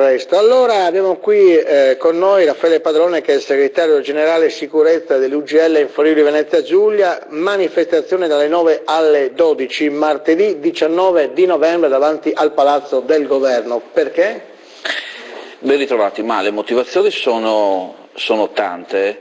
resto. Allora abbiamo qui con noi Raffaele Padrone, che è il segretario generale sicurezza dell'UGL in Friuli Venezia Giulia. Manifestazione dalle 9 alle 12 martedì 19 di novembre davanti al Palazzo del Governo. Perché? Ben ritrovati, ma le motivazioni sono tante,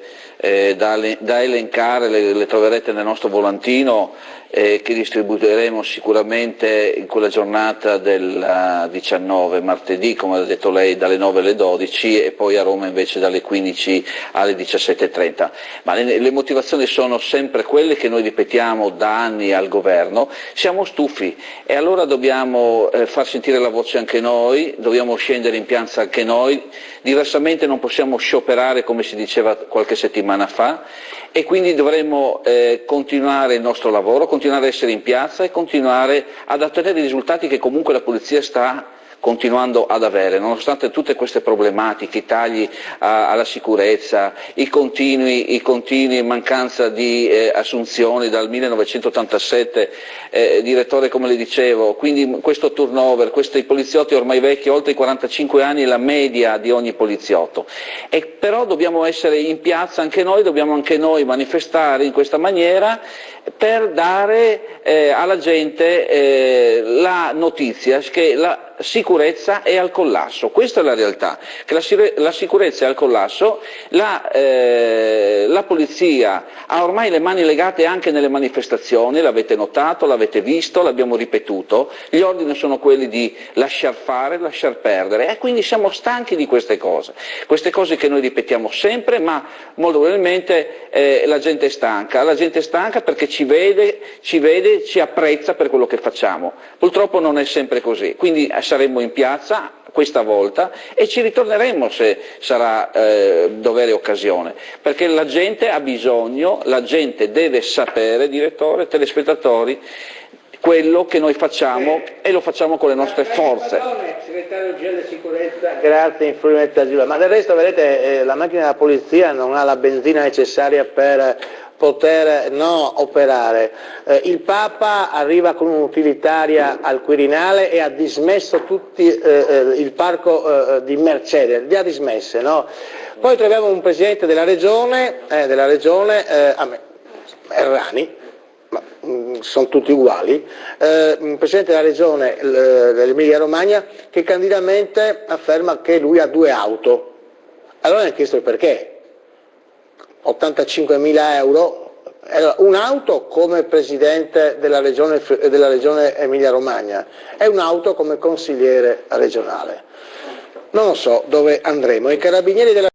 da elencare, le troverete nel nostro volantino che distribuiremo sicuramente in quella giornata del 19, martedì, come ha detto lei, dalle 9 alle 12 e poi a Roma invece dalle 15 alle 17:30. Ma le motivazioni sono sempre quelle che noi ripetiamo da anni al governo: siamo stufi e allora dobbiamo far sentire la voce anche noi, dobbiamo scendere in piazza anche noi, diversamente non possiamo scioperare come si diceva qualche settimana fa, e quindi dovremmo continuare il nostro lavoro, continuare ad essere in piazza e continuare ad ottenere i risultati che comunque la polizia sta continuando ad avere, nonostante tutte queste problematiche, i tagli alla sicurezza, i continui mancanza di assunzioni dal 1987, direttore, come le dicevo, quindi questo turnover, questi poliziotti ormai vecchi, oltre i 45 anni, la media di ogni poliziotto. E però dobbiamo essere in piazza anche noi, dobbiamo anche noi manifestare in questa maniera per dare alla gente la notizia che la sicurezza è al collasso. Questa è la realtà, che la sicurezza è al collasso, la polizia ha ormai le mani legate anche nelle manifestazioni, l'avete notato, l'avete visto, l'abbiamo ripetuto, gli ordini sono quelli di lasciar fare, lasciar perdere, e quindi siamo stanchi di queste cose che noi ripetiamo sempre, ma molto probabilmente la gente è stanca perché ci vede, ci apprezza per quello che facciamo. Purtroppo non è sempre così, quindi saremo in piazza questa volta e ci ritorneremo se sarà dovere e occasione, perché la gente ha bisogno, la gente deve sapere, direttore, telespettatori, quello che noi facciamo e lo facciamo con le nostre forze. Segretario GL Sicurezza, grazie, in Friuli Venezia Giulia. Ma del resto, vedete, la macchina della polizia non ha la benzina necessaria per poter operare. Il Papa arriva con un'utilitaria al Quirinale e ha dismesso tutti il parco di Mercedes, li ha dismesse, no? Poi troviamo un presidente della regione Errani, ma sono tutti uguali, un presidente della regione dell'Emilia Romagna che candidamente afferma che lui ha 2 auto. Allora ne ho chiesto il perché. 85.000 euro, un'auto come presidente della regione Emilia Romagna e un'auto come consigliere regionale. Non lo so dove andremo. I carabinieri della